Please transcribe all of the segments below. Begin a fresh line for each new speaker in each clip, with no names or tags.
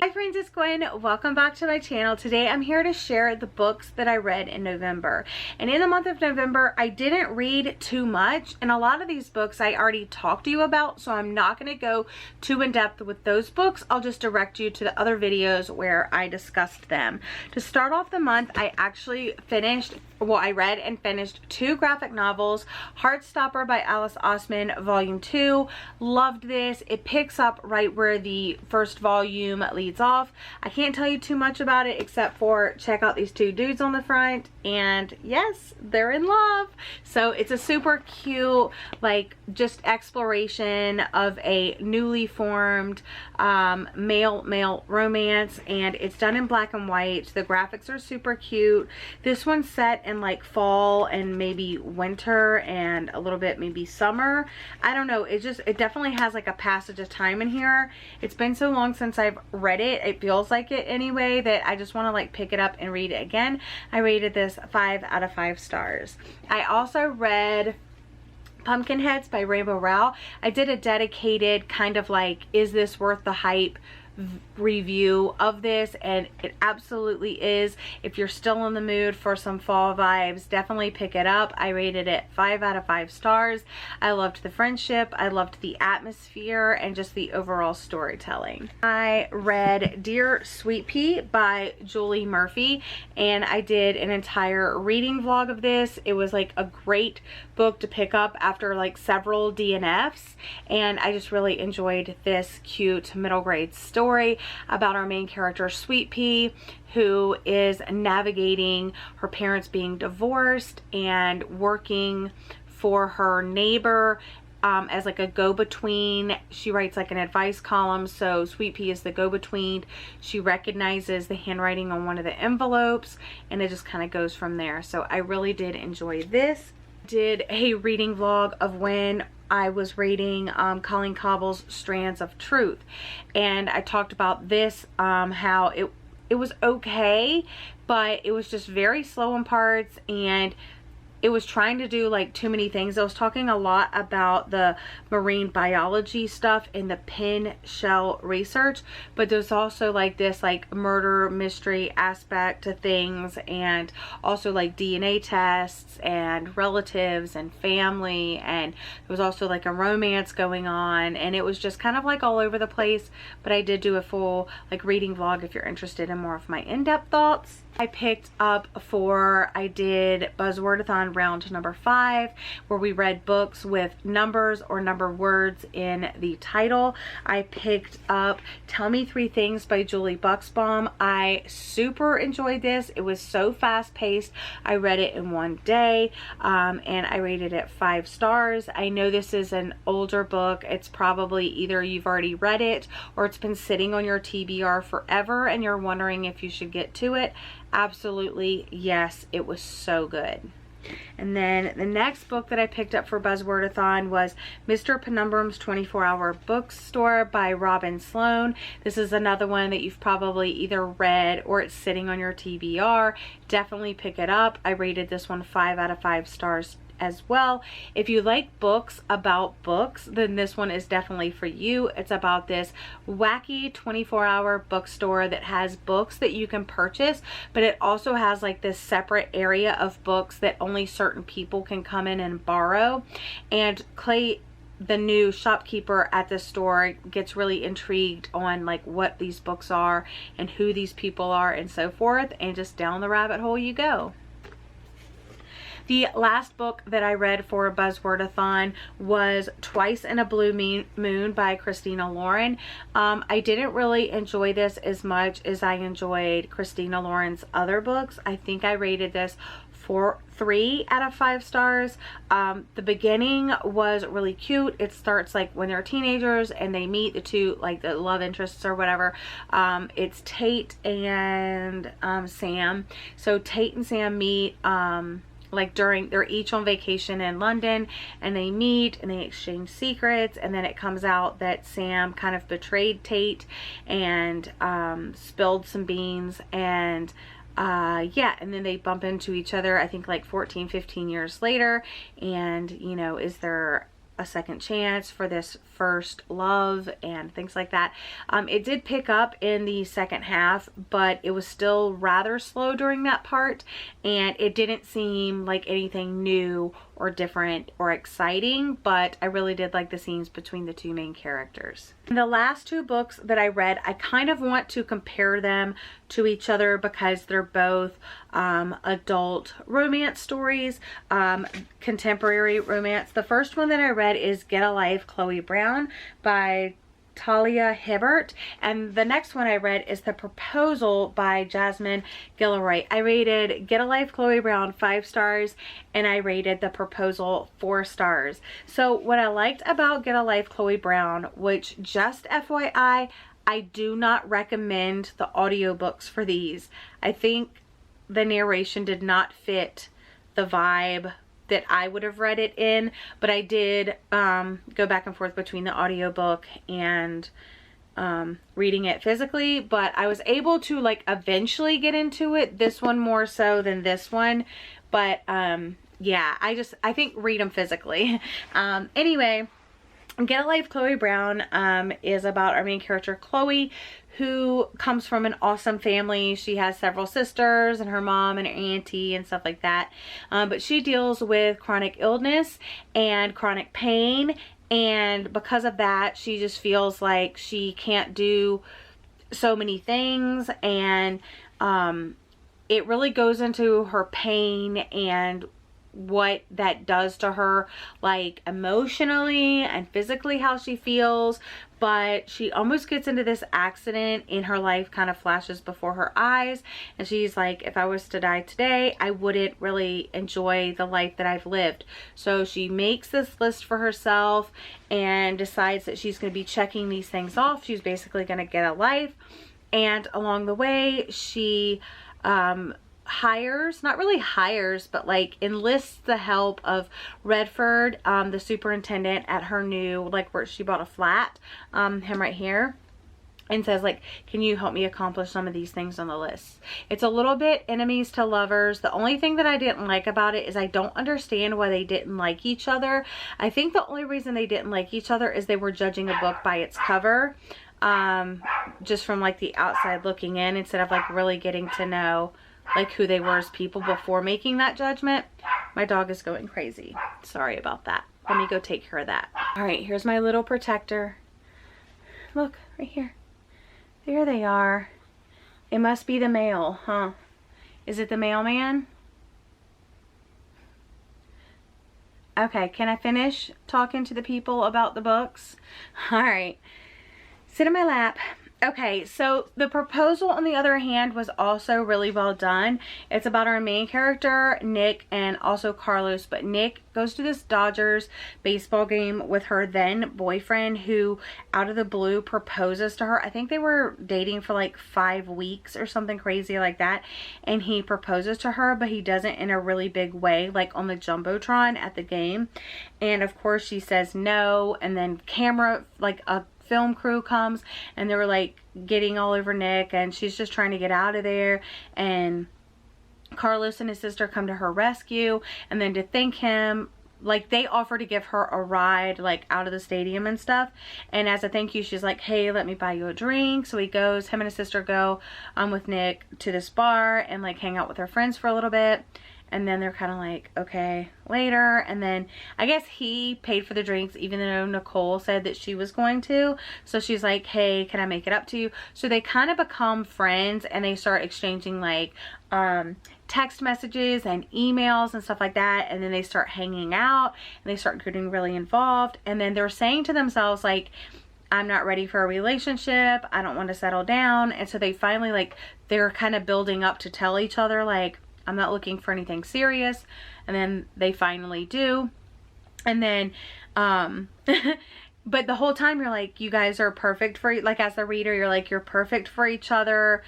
Hi friends, it's Gwen. Welcome back to my channel. Today I'm here to share the books that I read in November. And in the month of November, I didn't read too much, and a lot of these books I already talked to you about, so I'm not going to go too in depth with those books. I'll just direct you to the other videos where I discussed them. To start off the month, I actually I read and finished 2 graphic novels. Heartstopper by Alice Osman, Volume 2. Loved this. It picks up right where the first volume leads off. I can't tell you too much about it except for check out these 2 dudes on the front, and yes, they're in love. So it's a super cute, like, just exploration of a newly formed male romance, and it's done in black and white. The graphics are super cute. This one's set in like fall and maybe winter and a little bit maybe summer. I don't know, it definitely has like a passage of time in here. It's been so long since I've read it feels like it anyway, that I just want to like pick it up and read it again. I rated this 5 out of 5 stars. I also read Pumpkinheads by Rainbow Rowell. I did a dedicated kind of like, is this worth the hype review of this, and it absolutely is. If you're still in the mood for some fall vibes, definitely pick it up. I rated it 5 out of 5 stars. I loved the friendship, I loved the atmosphere, and just the overall storytelling. I read Dear Sweet Pea by Julie Murphy, and I did an entire reading vlog of this. It was like a great book to pick up after like several DNFs, and I just really enjoyed this cute middle grade story about our main character Sweet Pea, who is navigating her parents being divorced and working for her neighbor as like a go-between. She writes like an advice column, so Sweet Pea is the go-between. She recognizes the handwriting on one of the envelopes, and it just kind of goes from there. So I really did enjoy this. Did a reading vlog of when I was reading Colleen Cobble's Strands of Truth, and I talked about this, how it was okay, but it was just very slow in parts, and it was trying to do like too many things. I was talking a lot about the marine biology stuff and the pin shell research, but there's also like this like murder mystery aspect to things, and also like DNA tests and relatives and family, and there was also like a romance going on, and it was just kind of like all over the place. But I did do a full like reading vlog if you're interested in more of my in-depth thoughts. I picked up I did Buzzwordathon round number 5, where we read books with numbers or number words in the title. I picked up Tell Me 3 Things by Julie Buxbaum. I super enjoyed this. It was so fast paced. I read it in one day, and I rated it 5 stars. I know this is an older book. It's probably either you've already read it or it's been sitting on your TBR forever and you're wondering if you should get to it. Absolutely, yes, it was so good. And then the next book that I picked up for Buzzwordathon was Mr. Penumbrum's 24-Hour Bookstore by Robin Sloan. This is another one that you've probably either read or it's sitting on your TBR. Definitely pick it up. I rated this one 5 out of 5 stars as well. If you like books about books, then this one is definitely for you. It's about this wacky 24-hour bookstore that has books that you can purchase, but it also has like this separate area of books that only certain people can come in and borrow. And Clay, the new shopkeeper at the store, gets really intrigued on like what these books are and who these people are and so forth, and just down the rabbit hole you go. The last book that I read for Buzzwordathon was Twice in a Blue Moon by Christina Lauren. I didn't really enjoy this as much as I enjoyed Christina Lauren's other books. I think I rated this 3 out of 5 stars. The beginning was really cute. It starts like when they're teenagers and they meet the 2, like the love interests or whatever. It's Tate and Sam. So Tate and Sam meet like they're each on vacation in London, and they meet and they exchange secrets, and then it comes out that Sam kind of betrayed Tate and spilled some beans, and yeah, and then they bump into each other, I think like 14-15 years later, and you know, is there a second chance for this first love and things like that. It did pick up in the second half, but it was still rather slow during that part, and it didn't seem like anything new or different or exciting, but I really did like the scenes between the two main characters. The last two books that I read, I kind of want to compare them to each other because they're both adult romance stories, contemporary romance. The first one that I read is Get a Life, Chloe Brown by Talia Hibbert, and the next one I read is The Proposal by Jasmine Guillory. I rated Get a Life, Chloe Brown 5 stars, and I rated The Proposal 4 stars. So what I liked about Get a Life, Chloe Brown, which just FYI, I do not recommend the audiobooks for these. I think the narration did not fit the vibe that I would have read it in, but I did go back and forth between the audiobook and reading it physically, but I was able to like eventually get into it, this one more so than this one, but yeah, I think read them physically. Anyway, Get a Life, Chloe Brown is about our main character Chloe, who comes from an awesome family. She has several sisters and her mom and her auntie and stuff like that, but she deals with chronic illness and chronic pain, and because of that she just feels like she can't do so many things, and it really goes into her pain and what that does to her, like emotionally and physically, how she feels. But she almost gets into this accident in her life, kind of flashes before her eyes, and she's like, if I was to die today, I wouldn't really enjoy the life that I've lived. So she makes this list for herself and decides that she's going to be checking these things off. She's basically going to get a life, and along the way she hires, not really hires, but like enlists the help of Redford, the superintendent at her new, like where she bought a flat, him right here, and says like, can you help me accomplish some of these things on the list? It's a little bit enemies to lovers. The only thing that I didn't like about it is I don't understand why they didn't like each other. I think the only reason they didn't like each other is they were judging a book by its cover, just from like the outside looking in, instead of like really getting to know like who they were as people before making that judgment. My dog is going crazy. Sorry about that. Let me go take care of that. All right, here's my little protector. Look, right here. There they are. It must be the mail, huh? Is it the mailman? Okay, can I finish talking to the people about the books? All right, sit in my lap. Okay, so The Proposal, on the other hand, was also really well done. It's about our main character, Nick, and also Carlos. But Nick goes to this Dodgers baseball game with her then boyfriend, who out of the blue proposes to her. I think they were dating for like 5 weeks or something crazy like that. And he proposes to her, but he doesn't in a really big way, like on the Jumbotron at the game. And of course she says no, and then camera, like a film crew comes, and they were like getting all over Nick, and she's just trying to get out of there, and Carlos and his sister come to her rescue, and then to thank him, like they offer to give her a ride like out of the stadium and stuff, and as a thank you she's like, hey, let me buy you a drink. So he goes, him and his sister go with Nick to this bar and like hang out with her friends for a little bit. And then they're kind of like, okay, later. And then I guess he paid for the drinks, even though Nicole said that she was going to. So she's like, hey, can I make it up to you? So they kind of become friends, and they start exchanging like text messages and emails and stuff like that. And then they start hanging out, and they start getting really involved. And then they're saying to themselves like, I'm not ready for a relationship. I don't want to settle down. And so they finally, like, they're kind of building up to tell each other like, I'm not looking for anything serious. And then they finally do. And then but the whole time you're like, you guys are perfect for, like, as the reader, you're like, you're perfect for each other.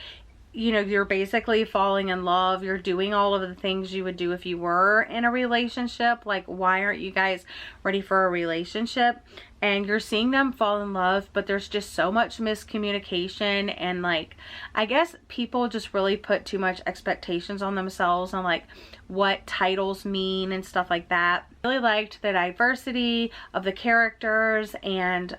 you know, you're basically falling in love. You're doing all of the things you would do if you were in a relationship. Like, why aren't you guys ready for a relationship? And you're seeing them fall in love, but there's just so much miscommunication, and like, I guess people just really put too much expectations on themselves on like what titles mean and stuff like that. I really liked the diversity of the characters and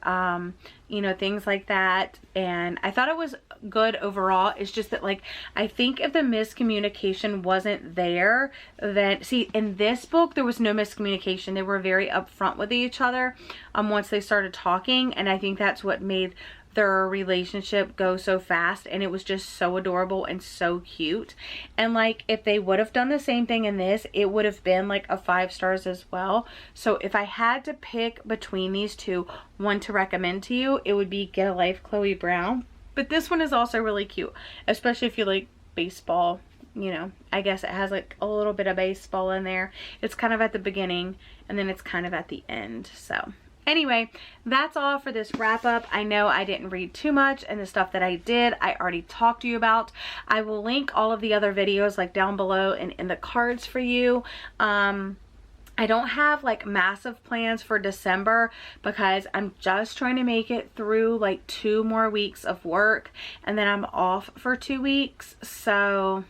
you know, things like that, and I thought it was good overall. It's just that, like, I think if the miscommunication wasn't there, then see, in this book there was no miscommunication. They were very upfront with each other once they started talking, and I think that's what made their relationship go so fast, and it was just so adorable and so cute. And like, if they would have done the same thing in this, it would have been like a 5 stars as well. So if I had to pick between these two, one to recommend to you, it would be Get a Life, Chloe Brown. But this one is also really cute, especially if you like baseball. You know, I guess it has like a little bit of baseball in there. It's kind of at the beginning and then it's kind of at the end. So anyway, that's all for this wrap up. I know I didn't read too much, and the stuff that I did, I already talked to you about. I will link all of the other videos like down below and in the cards for you. I don't have like massive plans for December because I'm just trying to make it through like 2 more weeks of work, and then I'm off for 2 weeks. So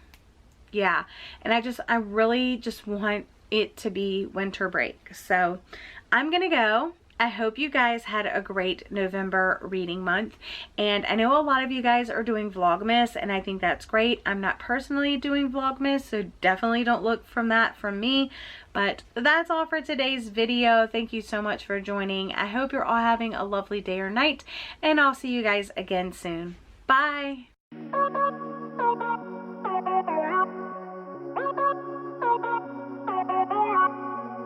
yeah, and I really just want it to be winter break. So I'm gonna go. I hope you guys had a great November reading month, and I know a lot of you guys are doing Vlogmas, and I think that's great. I'm not personally doing Vlogmas, so definitely don't look from that from me. But that's all for today's video. Thank you so much for joining. I hope you're all having a lovely day or night, and I'll see you guys again soon. Bye!